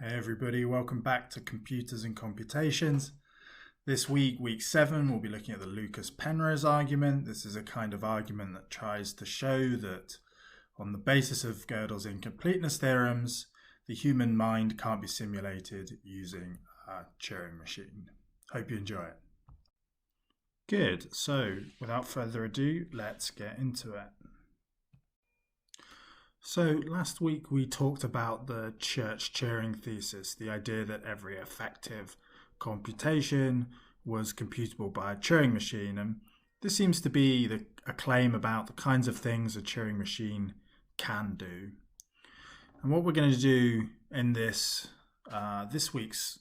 Hey everybody, welcome back to Computers and Computations. This week, week 7, we'll be looking at the Lucas-Penrose argument. This is a kind of argument that tries to show that on the basis of Gödel's incompleteness theorems, the human mind can't be simulated using a Turing machine. Hope you enjoy it. Good, so without further ado, let's get into it. So last week we talked about the Church-Turing thesis, the idea that every effective computation was computable by a Turing machine. And this seems to be a claim about the kinds of things a Turing machine can do. And what we're going to do in this week's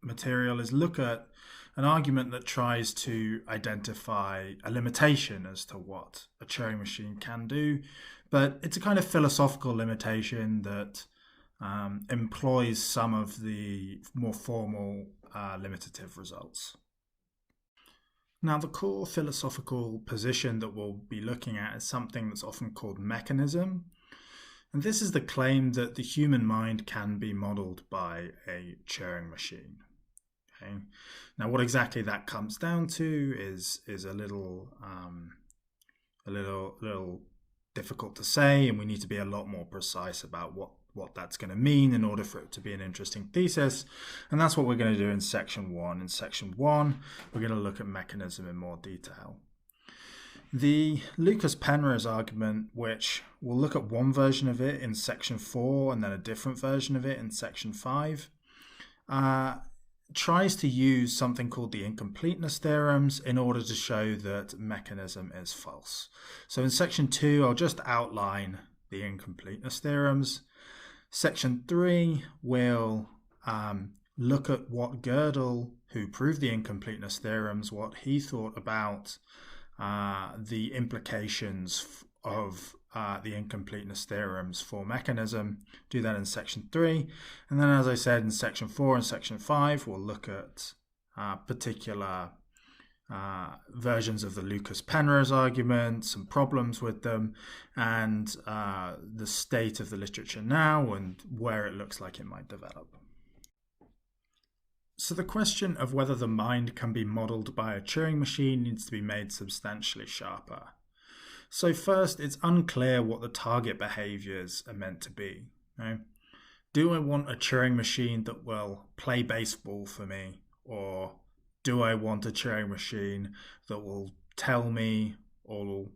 material is look at an argument that tries to identify a limitation as to what a Turing machine can do, but it's a kind of philosophical limitation that employs some of the more formal limitative results. Now, the core philosophical position that we'll be looking at is something that's often called mechanism. And this is the claim that the human mind can be modeled by a Turing machine. Okay. Now, what exactly that comes down to is a little difficult to say, and we need to be a lot more precise about what that's going to mean in order for it to be an interesting thesis. And that's what we're going to do in section 1. In section 1, we're going to look at mechanism in more detail. The Lucas-Penrose argument, which we'll look at one version of it in section 4 and then a different version of it in section 5, tries to use something called the incompleteness theorems in order to show that mechanism is false. So in section 2, I'll just outline the incompleteness theorems. Section 3 will look at what Gödel, who proved the incompleteness theorems, what he thought about the implications of the incompleteness theorems for mechanism. Do that in section 3. And then, as I said, in section 4 and section 5, we'll look at particular versions of the Lucas-Penrose argument, some problems with them, and the state of the literature now and where it looks like it might develop. So the question of whether the mind can be modeled by a Turing machine needs to be made substantially sharper. So first, it's unclear what the target behaviors are meant to be. Right? Do I want a Turing machine that will play baseball for me? Or do I want a Turing machine that will tell me all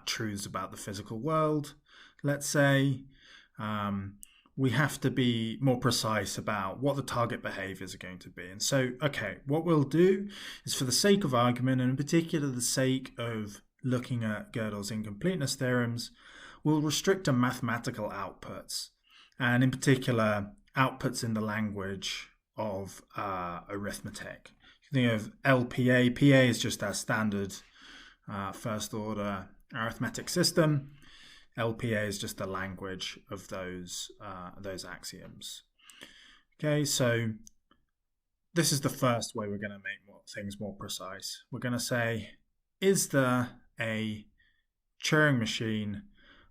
truths about the physical world? Let's say we have to be more precise about what the target behaviors are going to be. And so, okay, what we'll do is, for the sake of argument, and in particular the sake of looking at Gödel's incompleteness theorems, we'll restrict to mathematical outputs, and in particular outputs in the language of arithmetic. You think of LPA. PA is just our standard first order arithmetic system. LPA is just the language of those axioms. Okay, so this is the first way we're going to make things more precise. We're going to say, is there a Turing machine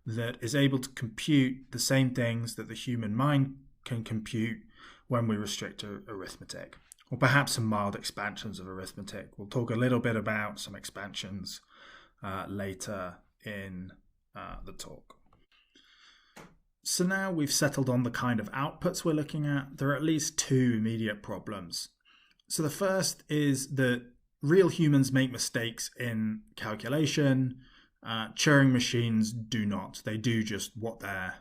that is able to compute the same things that the human mind can compute when we restrict to arithmetic, or perhaps some mild expansions of arithmetic? We'll talk a little bit about some expansions later in the talk. So now we've settled on the kind of outputs we're looking at. There are at least two immediate problems. So the first is that real humans make mistakes in calculation. Turing machines do not. They do just what they're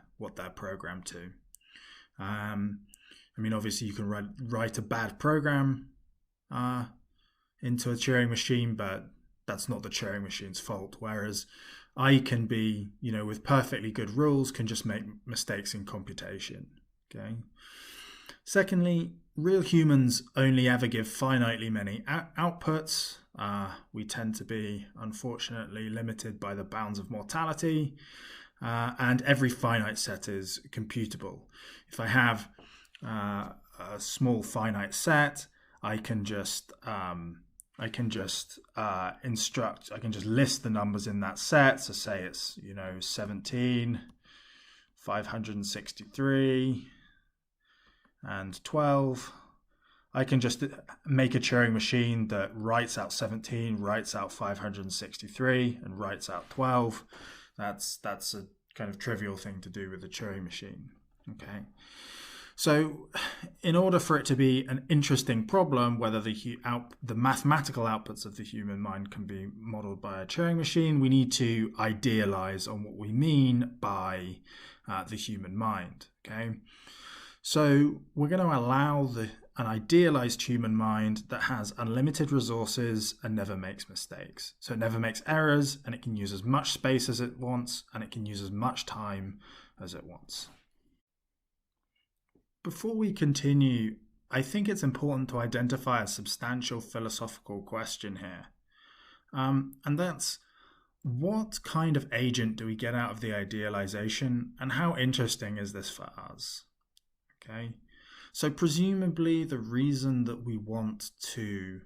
programmed to. I mean, obviously you can write a bad program into a Turing machine, but that's not the Turing machine's fault. Whereas I can be, with perfectly good rules, can just make mistakes in computation. Okay. Secondly, real humans only ever give finitely many outputs. We tend to be, unfortunately, limited by the bounds of mortality, and every finite set is computable. If I have a small finite set, I can just list the numbers in that set. So say it's 17, 563, and 12. I can just make a Turing machine that writes out 17, writes out 563, and writes out 12. That's a kind of trivial thing to do with the Turing machine. Okay. So in order for it to be an interesting problem, whether the mathematical outputs of the human mind can be modeled by a Turing machine, we need to idealize on what we mean by the human mind. Okay. So we're going to allow an idealized human mind that has unlimited resources and never makes mistakes. So it never makes errors, and it can use as much space as it wants, and it can use as much time as it wants. Before we continue, I think it's important to identify a substantial philosophical question here. And that's, what kind of agent do we get out of the idealization, and how interesting is this for us? Okay, so presumably the reason that we want to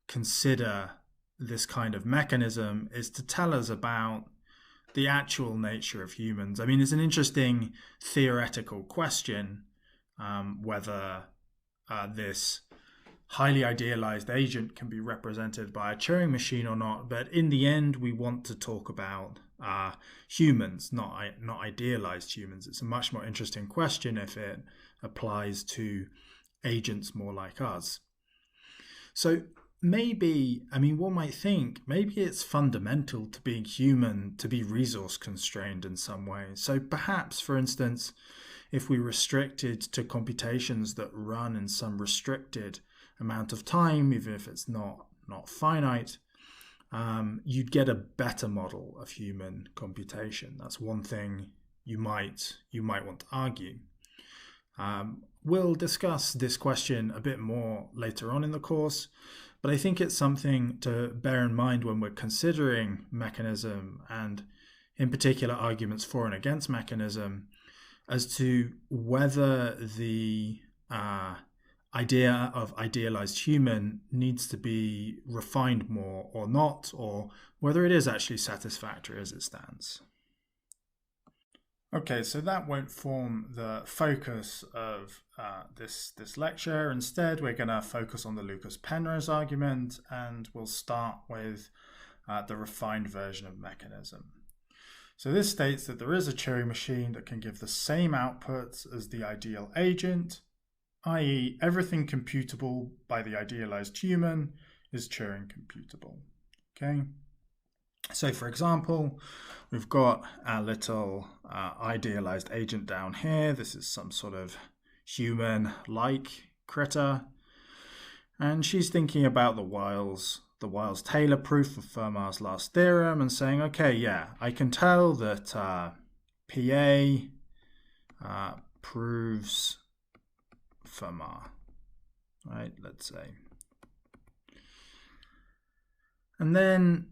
consider this kind of mechanism is to tell us about the actual nature of humans. I mean, it's an interesting theoretical question whether this highly idealized agent can be represented by a Turing machine or not, but in the end we want to talk about humans, not idealized humans. It's a much more interesting question if it applies to agents more like us. So maybe, one might think, maybe it's fundamental to being human to be resource constrained in some way. So perhaps, for instance, if we restricted to computations that run in some restricted amount of time, even if it's not finite, you'd get a better model of human computation. That's one thing you might want to argue. We'll discuss this question a bit more later on in the course, but I think it's something to bear in mind when we're considering mechanism, and in particular arguments for and against mechanism, as to whether the idea of idealized human needs to be refined more or not, or whether it is actually satisfactory as it stands. Okay, so that won't form the focus of this lecture. Instead, we're going to focus on the Lucas-Penrose argument, and we'll start with the refined version of mechanism. So this states that there is a Turing machine that can give the same outputs as the ideal agent, i.e. everything computable by the idealized human is Turing computable. Okay. So for example, we've got our little idealized agent down here. This is some sort of human-like critter. And she's thinking about the Wiles-Taylor proof of Fermat's last theorem and saying, okay, yeah, I can tell that PA proves Fermat, right, let's say. And then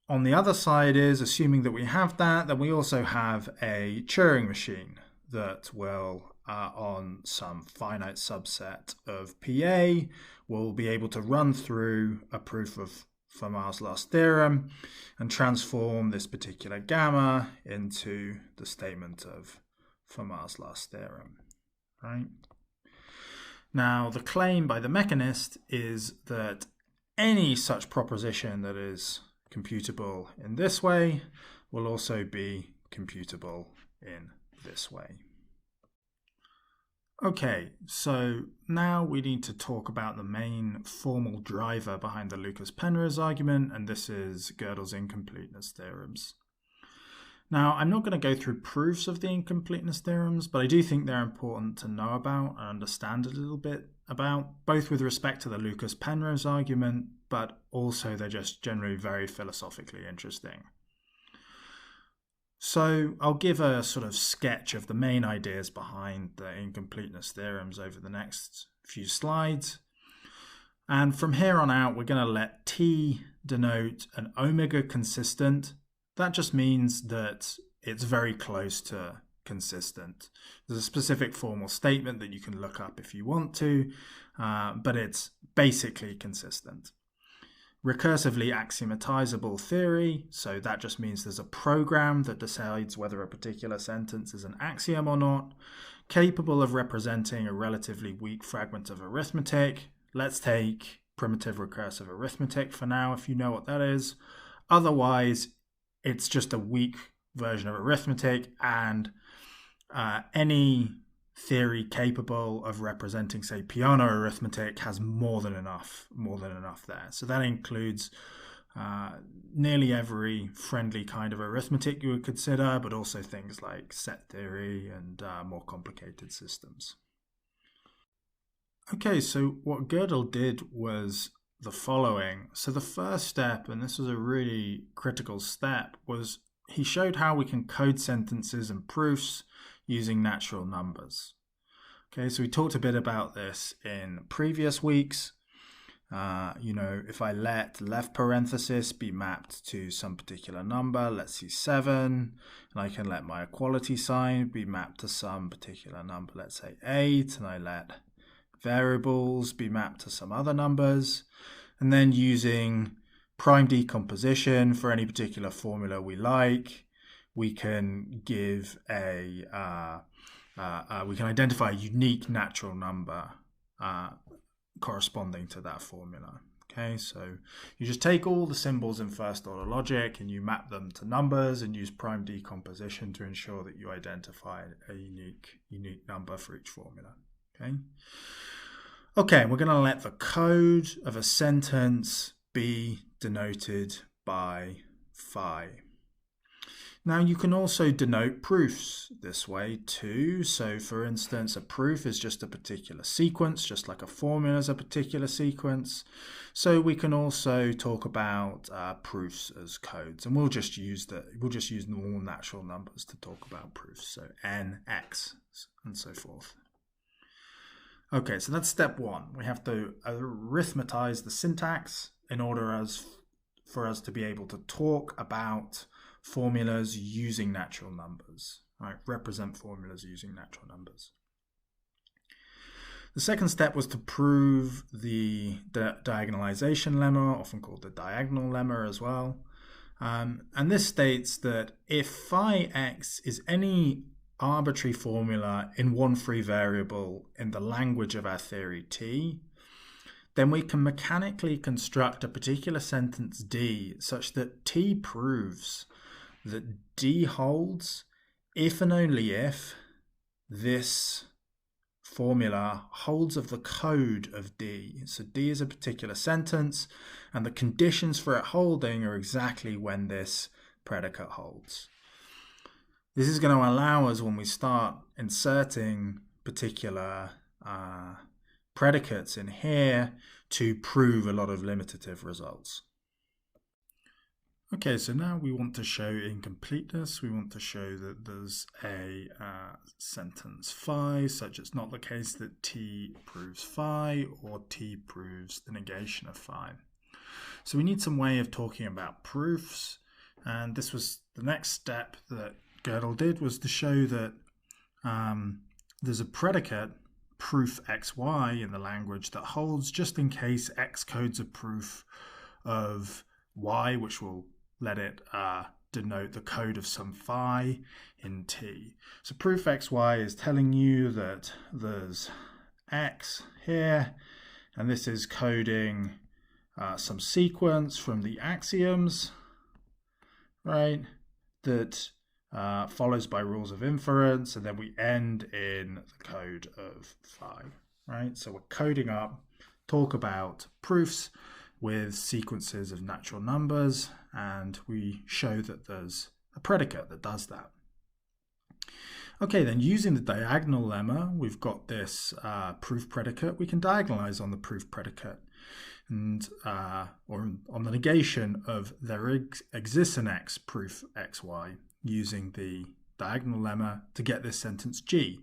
on the other side is, assuming that we have that, then we also have a Turing machine that will, on some finite subset of PA, will be able to run through a proof of Fermat's last theorem and transform this particular gamma into the statement of Fermat's last theorem, right? Now, the claim by the mechanist is that any such proposition that is computable in this way will also be computable in this way. Okay, so now we need to talk about the main formal driver behind the Lucas-Penrose argument, and this is Gödel's incompleteness theorems. Now, I'm not going to go through proofs of the incompleteness theorems, but I do think they're important to know about and understand a little bit about, both with respect to the Lucas-Penrose argument, but also they're just generally very philosophically interesting. So I'll give a sort of sketch of the main ideas behind the incompleteness theorems over the next few slides. And from here on out, we're going to let T denote an omega consistent. That just means that it's very close to consistent. There's a specific formal statement that you can look up if you want to, but it's basically consistent. Recursively axiomatizable theory, so that just means there's a program that decides whether a particular sentence is an axiom or not. capable of representing a relatively weak fragment of arithmetic. Let's take primitive recursive arithmetic for now, if you know what that is. Otherwise, it's just a weak version of arithmetic, and any theory capable of representing, say, piano arithmetic has more than enough there. So that includes nearly every friendly kind of arithmetic you would consider, but also things like set theory and more complicated systems. Okay, so what Gödel did was the following. So the first step, and this was a really critical step, was he showed how we can code sentences and proofs using natural numbers. Okay, so we talked a bit about this in previous weeks. If I let left parenthesis be mapped to some particular number, let's see 7, and I can let my equality sign be mapped to some particular number, let's say 8, and I let variables be mapped to some other numbers, and then using prime decomposition for any particular formula we like, we can give we can identify a unique natural number corresponding to that formula. Okay, so you just take all the symbols in first order logic and you map them to numbers and use prime decomposition to ensure that you identify a unique number for each formula. Okay, we're going to let the code of a sentence be denoted by phi. Now you can also denote proofs this way too. So for instance, a proof is just a particular sequence, just like a formula is a particular sequence. So we can also talk about proofs as codes, and we'll just use normal natural numbers to talk about proofs. So n, x, and so forth. Okay, so that's step one. We have to arithmetize the syntax in order for us to be able to talk about formulas using natural numbers, right? Represent formulas using natural numbers. The second step was to prove the diagonalization lemma, often called the diagonal lemma as well. And this states that if phi x is any arbitrary formula in one free variable in the language of our theory T, then we can mechanically construct a particular sentence D such that T proves that D holds if and only if this formula holds of the code of D. So D is a particular sentence, and the conditions for it holding are exactly when this predicate holds. This is going to allow us, when we start inserting particular predicates in here, to prove a lot of limitative results. Okay, so now we want to show incompleteness. We want to show that there's a sentence phi, such it's not the case that T proves phi or T proves the negation of phi. So we need some way of talking about proofs, and this was the next step that Gödel did, was to show that there's a predicate, proof xy, in the language that holds just in case x codes a proof of y, which will let it denote the code of some phi in T. So proof xy is telling you that there's x here, and this is coding some sequence from the axioms, right, that follows by rules of inference, and then we end in the code of phi, right? So we're coding up, talk about proofs with sequences of natural numbers, and we show that there's a predicate that does that. Okay, then using the diagonal lemma, we've got this proof predicate. We can diagonalize on the proof predicate, and or on the negation of there exists an x proof xy, using the diagonal lemma to get this sentence G.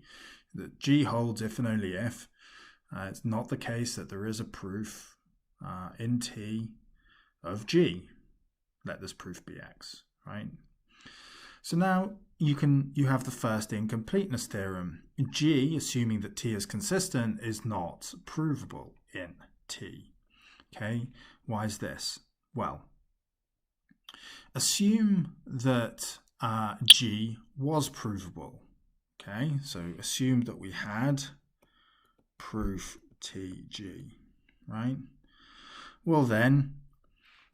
That G holds if and only if. It's not the case that there is a proof in T of G. Let this proof be x, right? So now you have the first incompleteness theorem. G, assuming that T is consistent, is not provable in T. Okay, why is this? Well, assume that G was provable. Okay, so assume that we had proof TG, right? Well then,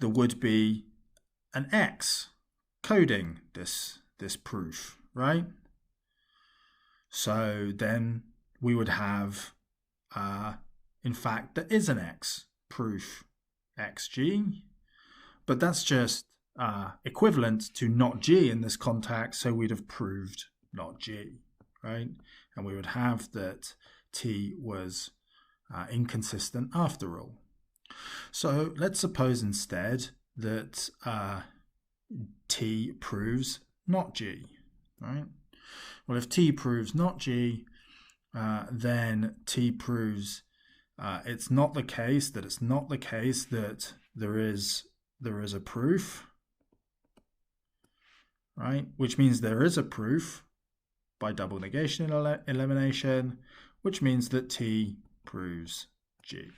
there would be an X coding this proof, right? So then we would have, in fact, there is an X proof XG, but that's just equivalent to not G in this context, so we'd have proved not G, right? And we would have that T was inconsistent after all. So let's suppose instead that T proves not G, right? Well, if T proves not G, then T proves it's not the case that there is a proof, right? Which means there is a proof by double negation elimination, which means that T proves G.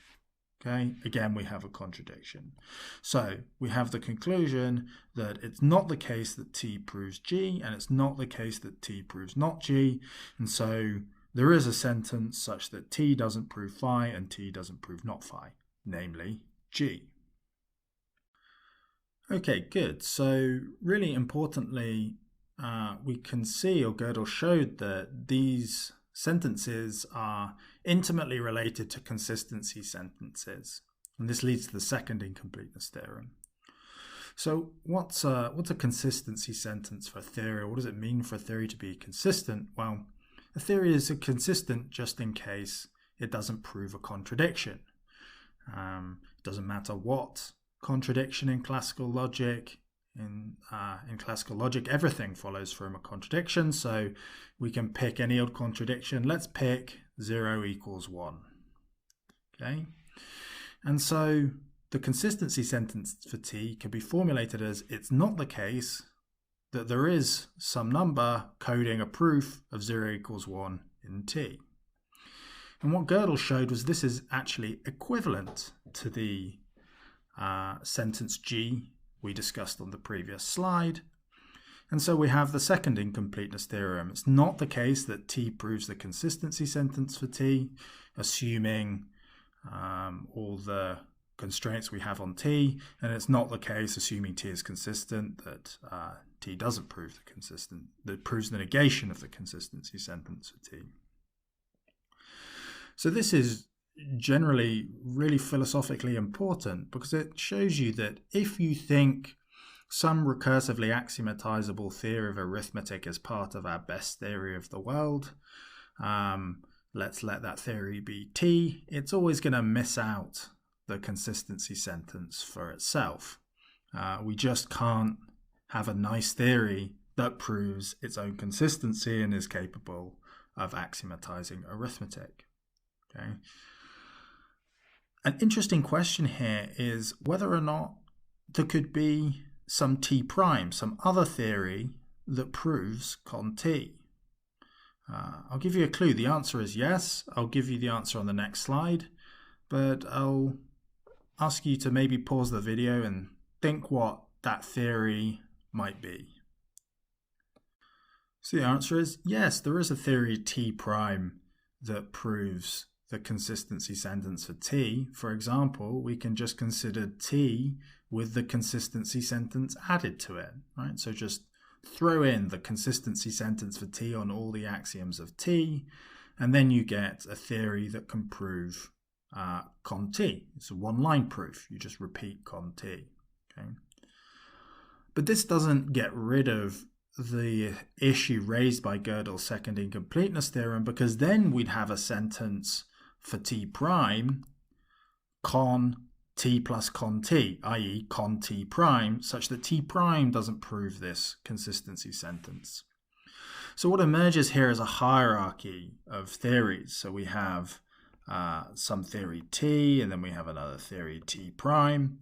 Okay, again, we have a contradiction. So we have the conclusion that it's not the case that T proves G, and it's not the case that T proves not G. And so there is a sentence such that T doesn't prove phi and T doesn't prove not phi, namely G. Okay, good. So really importantly, we can see, or Gödel showed, that these sentences are intimately related to consistency sentences. And this leads to the second incompleteness theorem. So what's a consistency sentence for a theory? What does it mean for a theory to be consistent? Well, a theory is consistent just in case it doesn't prove a contradiction. It doesn't matter what contradiction in classical logic. In classical logic, everything follows from a contradiction, so we can pick any old contradiction. Let's pick 0 equals 1. Okay, and so the consistency sentence for T can be formulated as it's not the case that there is some number coding a proof of 0 equals 1 in T. And what Gödel showed was this is actually equivalent to the sentence G we discussed on the previous slide. And so we have the second incompleteness theorem. It's not the case that T proves the consistency sentence for T, assuming all the constraints we have on T, and it's not the case, assuming T is consistent, that T doesn't prove that proves the negation of the consistency sentence for T. So this is generally really philosophically important because it shows you that if you think some recursively axiomatizable theory of arithmetic is part of our best theory of the world, let's let that theory be T, it's always going to miss out the consistency sentence for itself. We just can't have a nice theory that proves its own consistency and is capable of axiomatizing arithmetic. Okay. An interesting question here is whether or not there could be some T prime, some other theory that proves con T. I'll give you a clue. The answer is yes. I'll give you the answer on the next slide, but I'll ask you to maybe pause the video and think what that theory might be. So the answer is yes, there is a theory T prime that proves the consistency sentence for T. For example, we can just consider T with the consistency sentence added to it, right? So just throw in the consistency sentence for T on all the axioms of T, and then you get a theory that can prove con T. It's a one-line proof. You just repeat con T. Okay? But this doesn't get rid of the issue raised by Gödel's second incompleteness theorem, because then we'd have a sentence for T prime con T plus con T, i.e. con T prime, such that T prime doesn't prove this consistency sentence. So what emerges here is a hierarchy of theories. So we have some theory T, and then we have another theory T prime.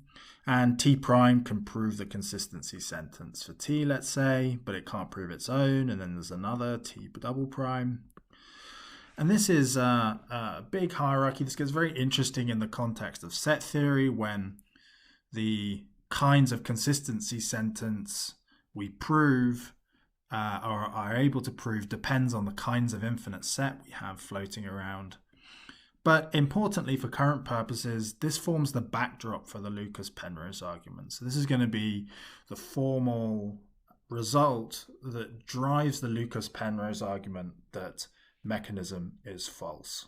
And T prime can prove the consistency sentence for T, let's say, but it can't prove its own. And then there's another T double prime. And this is a big hierarchy. This gets very interesting in the context of set theory, when the kinds of consistency sentence we prove or are able to prove depends on the kinds of infinite set we have floating around. But importantly, for current purposes, this forms the backdrop for the Lucas-Penrose argument. So this is going to be the formal result that drives the Lucas-Penrose argument that mechanism is false.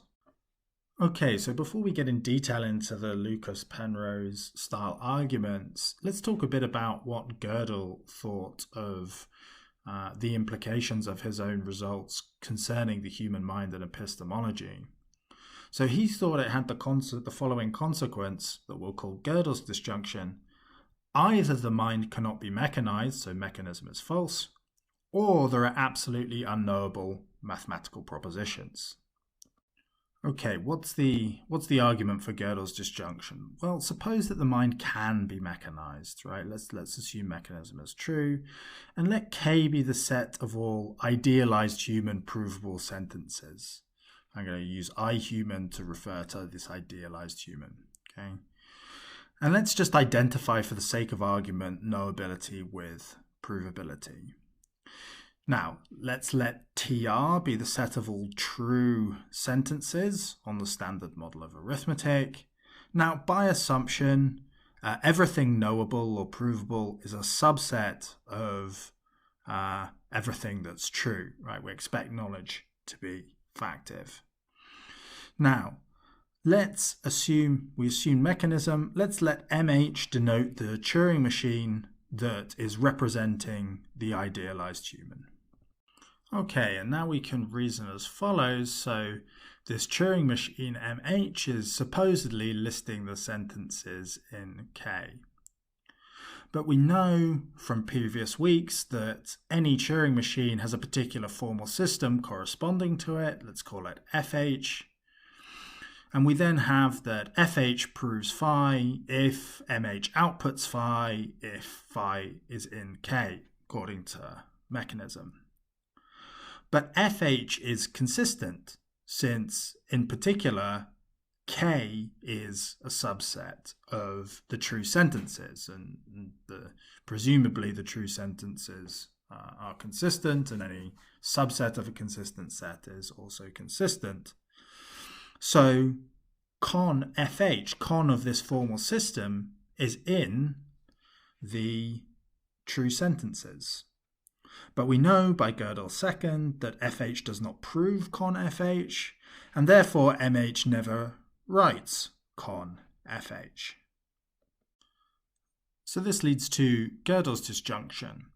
Okay, so before we get in detail into the Lucas-Penrose style arguments, let's talk a bit about what Gödel thought of the implications of his own results concerning the human mind and epistemology. So he thought it had the following consequence that we'll call Gödel's disjunction. Either the mind cannot be mechanized, so mechanism is false, or there are absolutely unknowable mathematical propositions. Okay, what's the argument for Gödel's disjunction? Well, suppose that the mind can be mechanized, right? Let's assume mechanism is true, and let K be the set of all idealized human provable sentences. I'm going to use I human to refer to this idealized human, okay? And let's just identify, for the sake of argument, knowability with provability. Now, let's let TR be the set of all true sentences on the standard model of arithmetic. Now, by assumption, everything knowable or provable is a subset of everything that's true, right? We expect knowledge to be factive. Now, let's assume mechanism. Let's let MH denote the Turing machine that is representing the idealized human. Okay, and now we can reason as follows. So this Turing machine MH is supposedly listing the sentences in K. But we know from previous weeks that any Turing machine has a particular formal system corresponding to it. Let's call it FH. And we then have that FH proves phi if MH outputs phi if phi is in K, according to mechanism. But FH is consistent since, in particular, K is a subset of the true sentences, and presumably the true sentences are consistent, and any subset of a consistent set is also consistent. So con FH, con of this formal system, is in the true sentences. But we know by Gödel's second that FH does not prove con FH, and therefore MH never writes con FH. So this leads to Gödel's disjunction.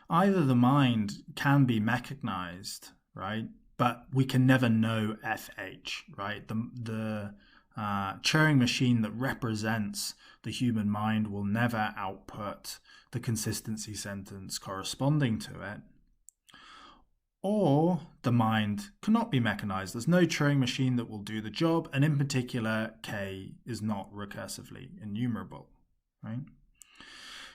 Either the mind can be mechanized, right, but we can never know FH, right? The Turing machine that represents the human mind will never output the consistency sentence corresponding to it. Or the mind cannot be mechanized. There's no Turing machine that will do the job, and in particular, K is not recursively enumerable, right?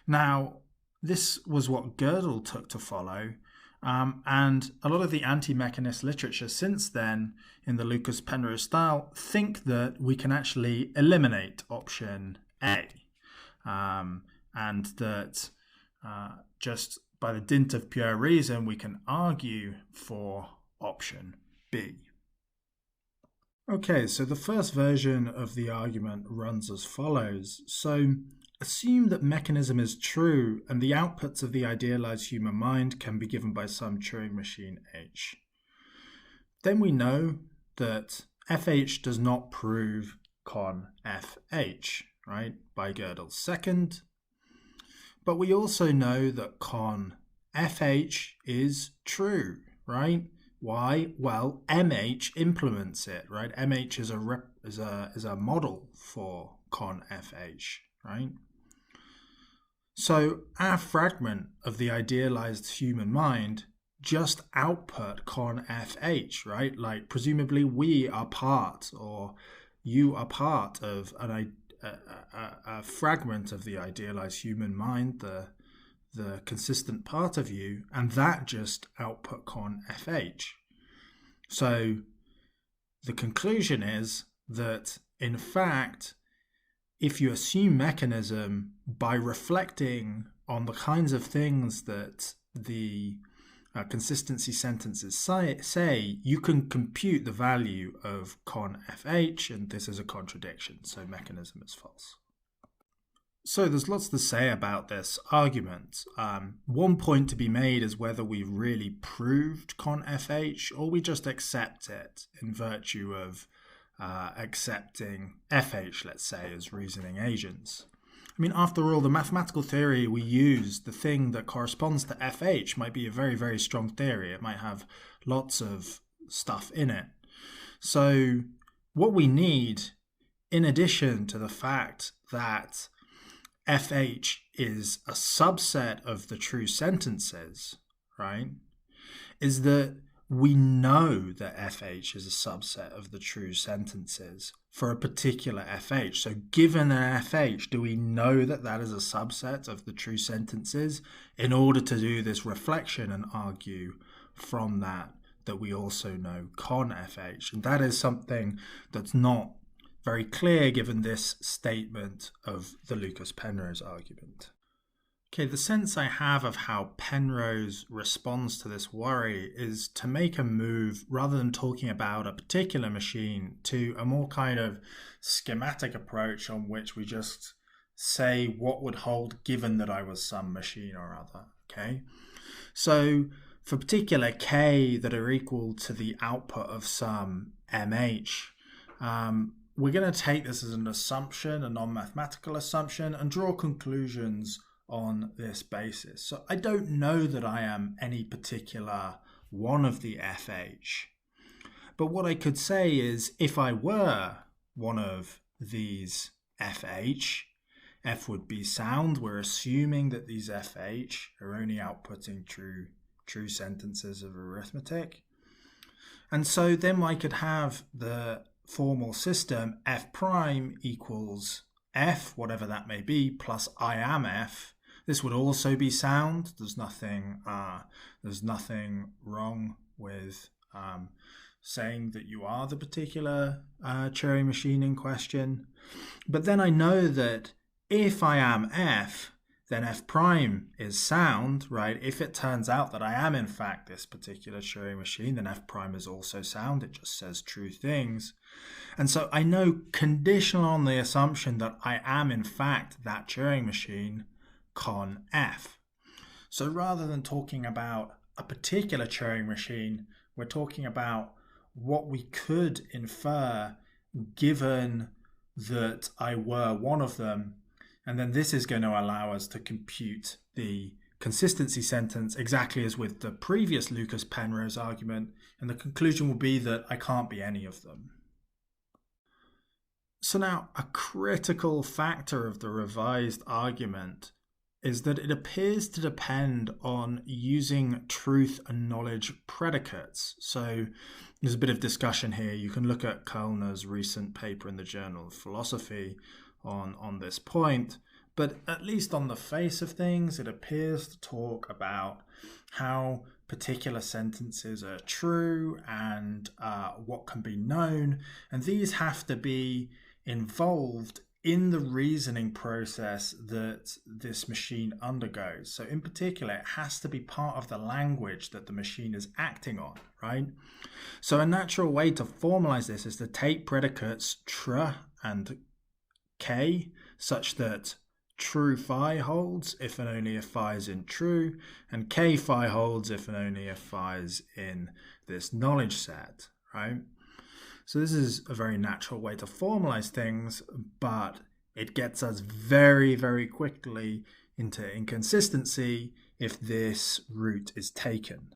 Now, this was what Gödel took to follow, and a lot of the anti-mechanist literature since then, in the Lucas-Penrose style, think that we can actually eliminate option A, and that just by the dint of pure reason, we can argue for option B. Okay, so the first version of the argument runs as follows. So assume that mechanism is true and the outputs of the idealized human mind can be given by some Turing machine H. Then we know that FH does not prove con FH, right, by Gödel's second. But we also know that con FH is true, right? Why? Well, MH implements it, right? MH is a model for con FH, right? So our fragment of the idealized human mind just output con FH, right? Like presumably we are part, or you are part of a fragment of the idealized human mind, the consistent part of you, and that just output con FH. So the conclusion is that, in fact, if you assume mechanism by reflecting on the kinds of things that the consistency sentences say you can compute the value of con fh, and this is a contradiction, so mechanism is false. So there's lots to say about this argument. One point to be made is whether we really proved con fh or we just accept it in virtue of accepting fh, let's say, as reasoning agents. I mean, after all, the mathematical theory we use, the thing that corresponds to fh, might be a very, very strong theory. It might have lots of stuff in it. So what we need, in addition to the fact that fh is a subset of the true sentences, right, is that we know that fh is a subset of the true sentences for a particular fh. So given an fh, do we know that that is a subset of the true sentences in order to do this reflection and argue from that we also know con fh? And that is something that's not very clear given this statement of the Lucas-Penrose argument. Okay, the sense I have of how Penrose responds to this worry is to make a move, rather than talking about a particular machine, to a more kind of schematic approach on which we just say what would hold given that I was some machine or other. Okay, so for particular k that are equal to the output of some mh, we're going to take this as an assumption, a non-mathematical assumption, and draw conclusions on this basis. So I don't know that I am any particular one of the fh. But what I could say is, if I were one of these fh, f would be sound. We're assuming that these fh are only outputting true sentences of arithmetic. And so then I could have the formal system f prime equals f, whatever that may be, plus I am f. This would also be sound. There's nothing wrong with saying that you are the particular Turing machine in question. But then I know that if I am f, then f prime is sound, right? If it turns out that I am in fact this particular Turing machine, then f prime is also sound. It just says true things. And so I know, conditional on the assumption that I am in fact that Turing machine, con f. So rather than talking about a particular Turing machine, we're talking about what we could infer given that I were one of them. And then this is going to allow us to compute the consistency sentence exactly as with the previous Lucas-Penrose argument. And the conclusion will be that I can't be any of them. So now, a critical factor of the revised argument is that it appears to depend on using truth and knowledge predicates. So there's a bit of discussion here. You can look at Kellner's recent paper in the Journal of Philosophy on this point. But at least on the face of things, it appears to talk about how particular sentences are true and what can be known. And these have to be involved in the reasoning process that this machine undergoes. So in particular, it has to be part of the language that the machine is acting on, right? So a natural way to formalize this is to take predicates tr and k, such that true phi holds if and only if phi is in true, and k phi holds if and only if phi is in this knowledge set, right? So this is a very natural way to formalize things, but it gets us very, very quickly into inconsistency if this route is taken.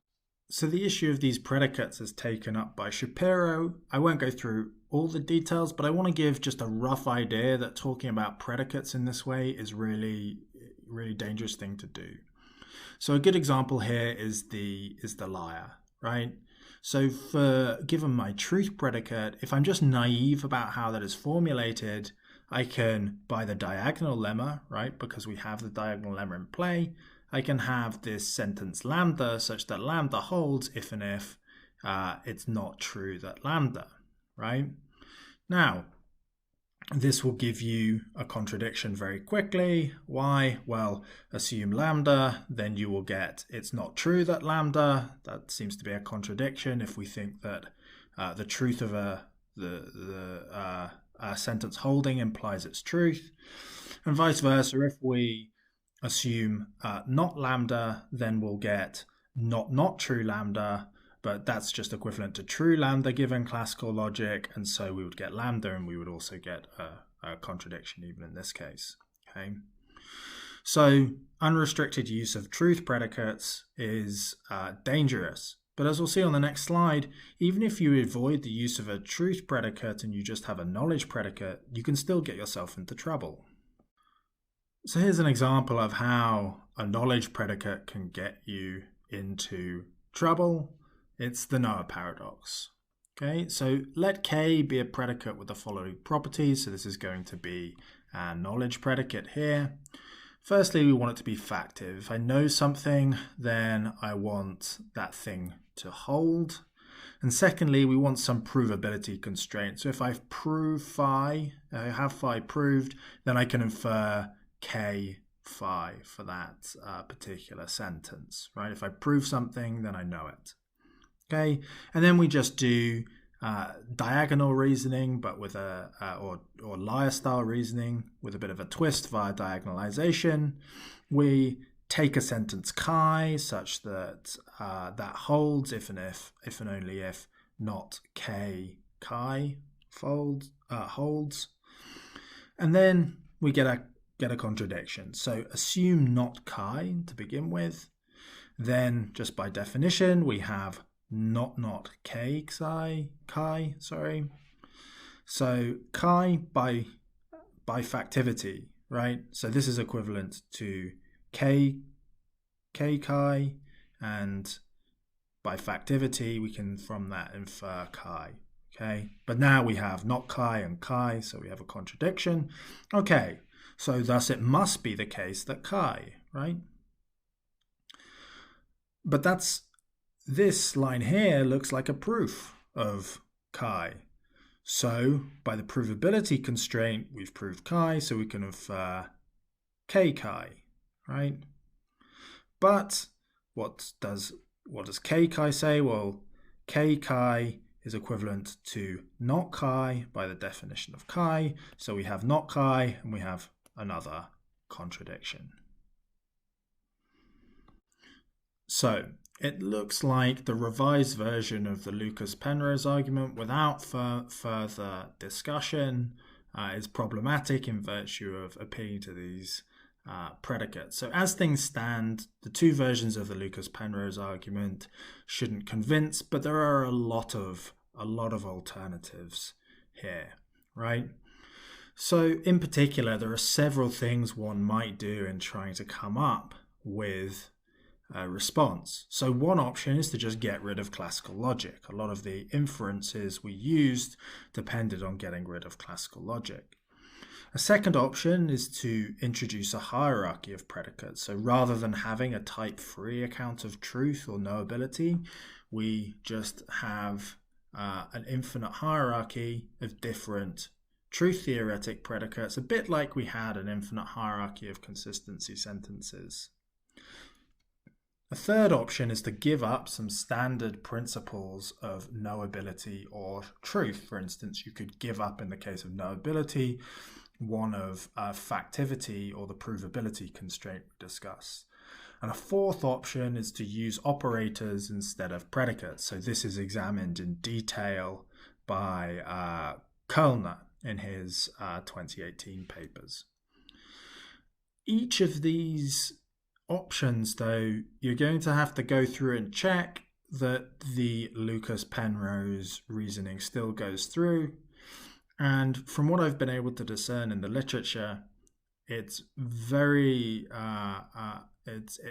So the issue of these predicates is taken up by Shapiro. I won't go through all the details, but I want to give just a rough idea that talking about predicates in this way is really dangerous thing to do. So a good example here is the liar, right? So for given my truth predicate, if I'm just naive about how that is formulated, I can, by the diagonal lemma, right, because we have the diagonal lemma in play, I can have this sentence lambda such that lambda holds if and if it's not true that lambda, right? Now, this will give you a contradiction very quickly. Why? Well, assume lambda, then you will get it's not true that lambda. That seems to be a contradiction if we think that the truth of a sentence holding implies its truth. And vice versa, if we assume not lambda, then we'll get not true lambda, but that's just equivalent to true lambda given classical logic, and so we would get lambda, and we would also get a contradiction even in this case. Okay, so unrestricted use of truth predicates is dangerous. But as we'll see on the next slide, even if you avoid the use of a truth predicate and you just have a knowledge predicate, you can still get yourself into trouble. So here's an example of how a knowledge predicate can get you into trouble. It's the Noah paradox. Okay, so let K be a predicate with the following properties. So this is going to be a knowledge predicate here. Firstly, we want it to be factive. If I know something, then I want that thing to hold. And secondly, we want some provability constraint. So if I prove phi, I have phi proved, then I can infer K phi for that particular sentence, right? If I prove something, then I know it. Okay, and then we just do diagonal reasoning, but with or liar style reasoning with a bit of a twist via diagonalization. We take a sentence chi such that that holds if and only if not K chi holds, and then we get a contradiction. So assume not chi to begin with. Then just by definition we have not K chi, sorry. So chi by factivity, right? So this is equivalent to K chi, and by factivity we can from that infer chi. Okay, but now we have not chi and chi, so we have a contradiction. Okay, so thus it must be the case that chi, right? But this line here looks like a proof of chi. So by the provability constraint, we've proved chi, so we can infer K chi, right? But what does K chi say? Well, K chi is equivalent to not chi by the definition of chi. So we have not chi and we have another contradiction. So it looks like the revised version of the Lucas-Penrose argument without further discussion is problematic in virtue of appealing to these predicates. So as things stand, the two versions of the Lucas-Penrose argument shouldn't convince, but there are a lot of alternatives here, right? So in particular, there are several things one might do in trying to come up with a response. So one option is to just get rid of classical logic. A lot of the inferences we used depended on getting rid of classical logic. A second option is to introduce a hierarchy of predicates. So rather than having a type-free account of truth or knowability, we just have an infinite hierarchy of different truth-theoretic predicates, a bit like we had an infinite hierarchy of consistency sentences. A third option is to give up some standard principles of knowability or truth. For instance, you could give up, in the case of knowability, one of factivity or the provability constraint we discussed. And a fourth option is to use operators instead of predicates. So this is examined in detail by Kellner in his 2018 papers. Each of these options, though, you're going to have to go through and check that the Lucas-Penrose reasoning still goes through. And from what I've been able to discern in the literature, it's very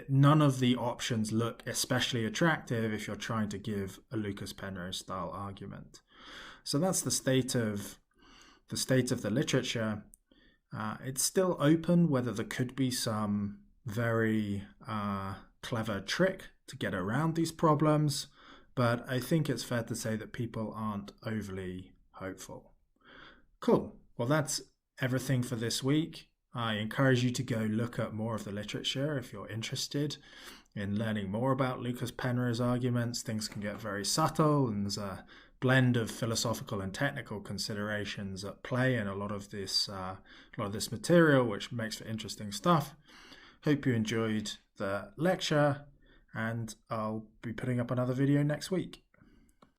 none of the options look especially attractive if you're trying to give a Lucas-Penrose style argument. So that's the state of the literature. It's still open whether there could be some very clever trick to get around these problems, but I think it's fair to say that people aren't overly hopeful. Cool. Well, that's everything for this week. I encourage you to go look at more of the literature if you're interested in learning more about Lucas-Penrose arguments. Things can get very subtle, and there's a blend of philosophical and technical considerations at play in a lot of this material, which makes for interesting stuff. Hope you enjoyed the lecture, and I'll be putting up another video next week.